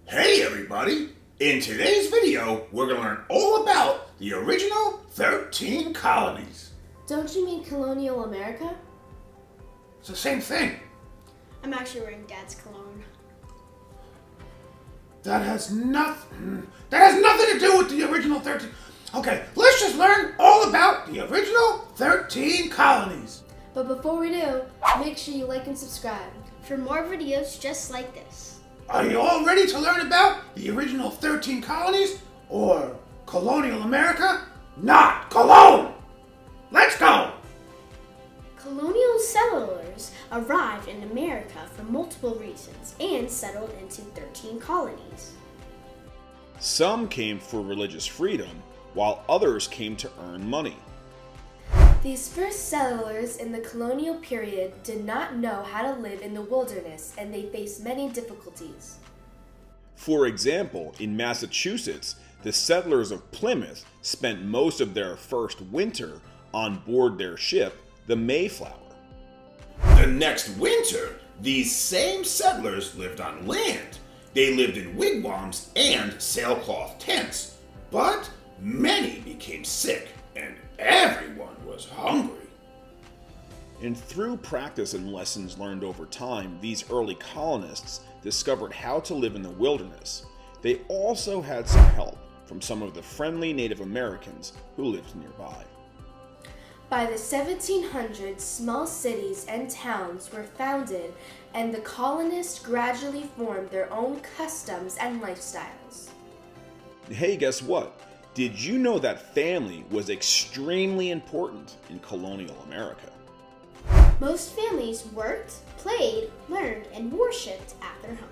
Hey everybody! In today's video, we're going to learn all about the original 13 colonies. Don't you mean Colonial America? It's the same thing. I'm actually wearing Dad's cologne. That has nothing to do with the original 13. Okay, let's just learn all about the original 13 colonies. But before we do, make sure you like and subscribe For more videos just like this. Are you all ready to learn about the original 13 colonies or Colonial America? Not Cologne! Let's go! Colonial settlers arrived in America for multiple reasons and settled into 13 colonies. Some came for religious freedom, while others came to earn money. These first settlers in the colonial period did not know how to live in the wilderness, and they faced many difficulties. For example, in Massachusetts, the settlers of Plymouth spent most of their first winter on board their ship, the Mayflower. The next winter, these same settlers lived on land. They lived in wigwams and sailcloth tents, but many became sick and everyone was hungry. And through practice and lessons learned over time, these early colonists discovered how to live in the wilderness. They also had some help from some of the friendly Native Americans who lived nearby. By the 1700s, small cities and towns were founded, and the colonists gradually formed their own customs and lifestyles. Hey, guess what? Did you know that family was extremely important in colonial America? Most families worked, played, learned, and worshipped at their home.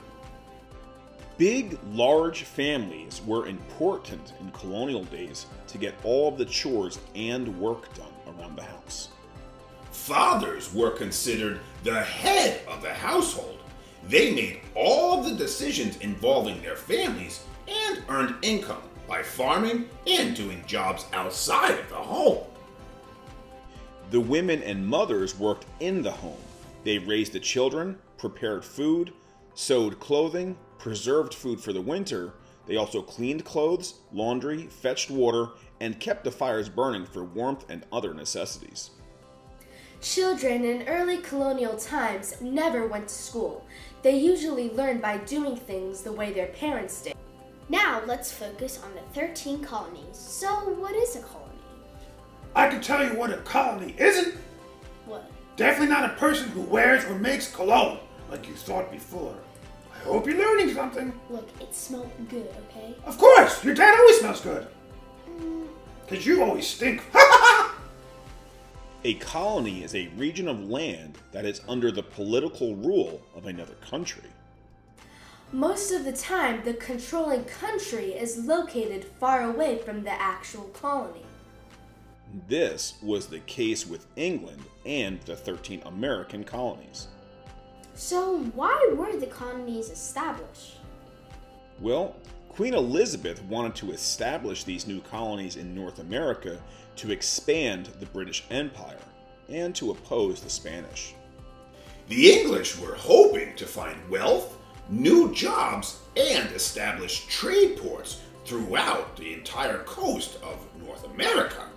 Big, large families were important in colonial days to get all of the chores and work done around the house. Fathers were considered the head of the household. They made all of the decisions involving their families and earned income by farming and doing jobs outside of the home. The women and mothers worked in the home. They raised the children, prepared food, sewed clothing, preserved food for the winter. They also cleaned clothes, laundry, fetched water, and kept the fires burning for warmth and other necessities. Children in early colonial times never went to school. They usually learned by doing things the way their parents did. Now let's focus on the 13 colonies. So what is a colony? I can tell you what a colony isn't. What? Definitely not a person who wears or makes cologne, like you thought before. I hope you're learning something. Look, it smelled good, okay? Of course, your dad always smells good. Because you always stink. A colony is a region of land that is under the political rule of another country. Most of the time, the controlling country is located far away from the actual colony. This was the case with England and the 13 American colonies. So why were the colonies established? Well, Queen Elizabeth wanted to establish these new colonies in North America to expand the British Empire and to oppose the Spanish. The English were hoping to find wealth, new jobs, and establish trade ports throughout the entire coast of North America.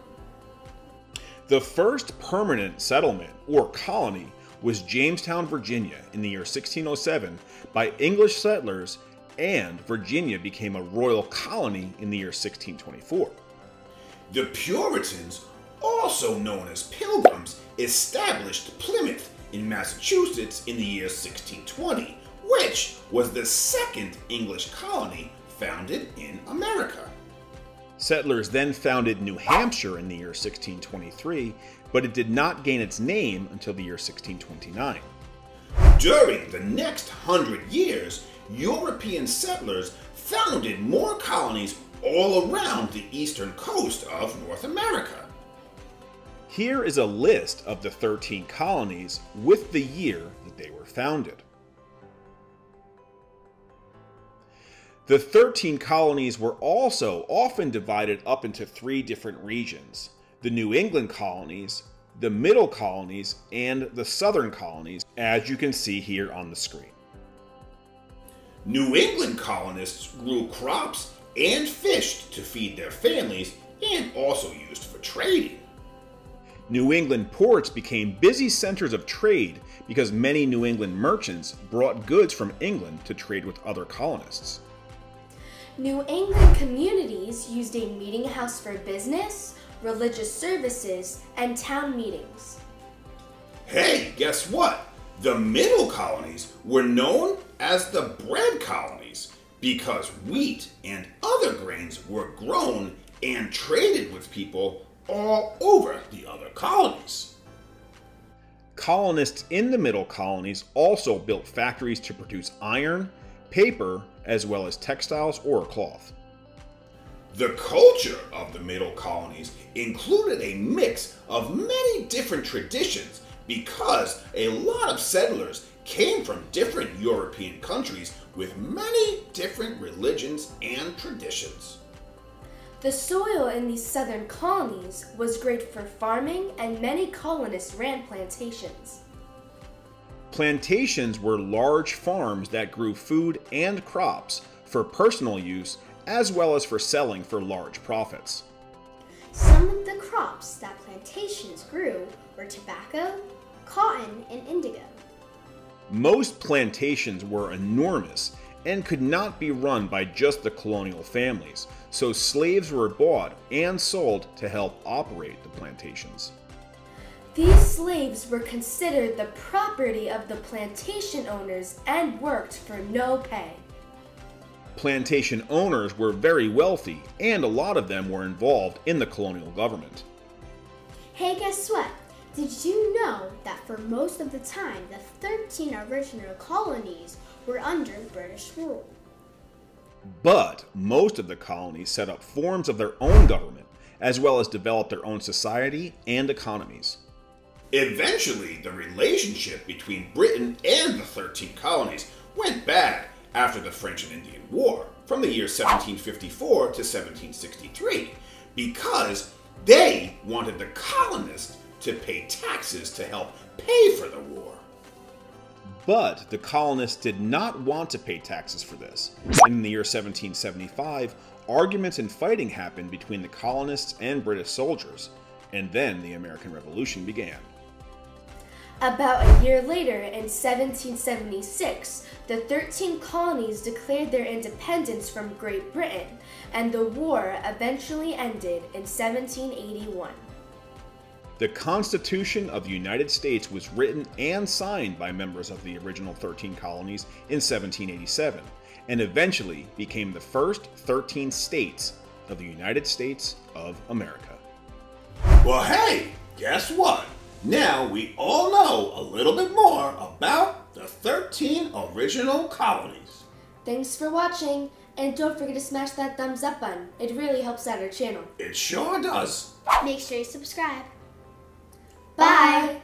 The first permanent settlement, or colony, was Jamestown, Virginia in the year 1607 by English settlers, and Virginia became a royal colony in the year 1624. The Puritans, also known as Pilgrims, established Plymouth in Massachusetts in the year 1620, which was the second English colony founded in America. Settlers then founded New Hampshire in the year 1623, but it did not gain its name until the year 1629. During the next 100 years, European settlers founded more colonies all around the eastern coast of North America. Here is a list of the 13 colonies with the year that they were founded. The 13 colonies were also often divided up into 3 different regions: the New England colonies, the Middle colonies, and the Southern colonies, as you can see here on the screen. New England colonists grew crops and fished to feed their families and also used for trading. New England ports became busy centers of trade because many New England merchants brought goods from England to trade with other colonists. New England communities used a meeting house for business, religious services, and town meetings. Hey, guess what? The middle colonies were known as the bread colonies because wheat and other grains were grown and traded with people all over the other colonies. Colonists in the middle colonies also built factories to produce iron, paper, as well as textiles or cloth. The culture of the middle colonies included a mix of many different traditions because a lot of settlers came from different European countries with many different religions and traditions. The soil in these southern colonies was great for farming, and many colonists ran plantations. Plantations were large farms that grew food and crops for personal use as well as for selling for large profits. Some of the crops that plantations grew were tobacco, cotton, and indigo. Most plantations were enormous and could not be run by just the colonial families, so slaves were bought and sold to help operate the plantations. These slaves were considered the property of the plantation owners and worked for no pay. Plantation owners were very wealthy, and a lot of them were involved in the colonial government. Hey, guess what? Did you know that for most of the time, the 13 original colonies were under British rule? But most of the colonies set up forms of their own government, as well as developed their own society and economies. Eventually, the relationship between Britain and the 13 colonies went bad after the French and Indian War from the year 1754 to 1763 because they wanted the colonists to pay taxes to help pay for the war. But the colonists did not want to pay taxes for this. In the year 1775, arguments and fighting happened between the colonists and British soldiers, and then the American Revolution began. About a year later, in 1776, the 13 colonies declared their independence from Great Britain, and the war eventually ended in 1781. The Constitution of the United States was written and signed by members of the original 13 colonies in 1787, and eventually became the first 13 states of the United States of America. Well, hey, guess what? Now we all know a little bit more about the 13 original colonies. Thanks for watching, and don't forget to smash that thumbs up button. It really helps out our channel. It sure does. Make sure you subscribe. Bye!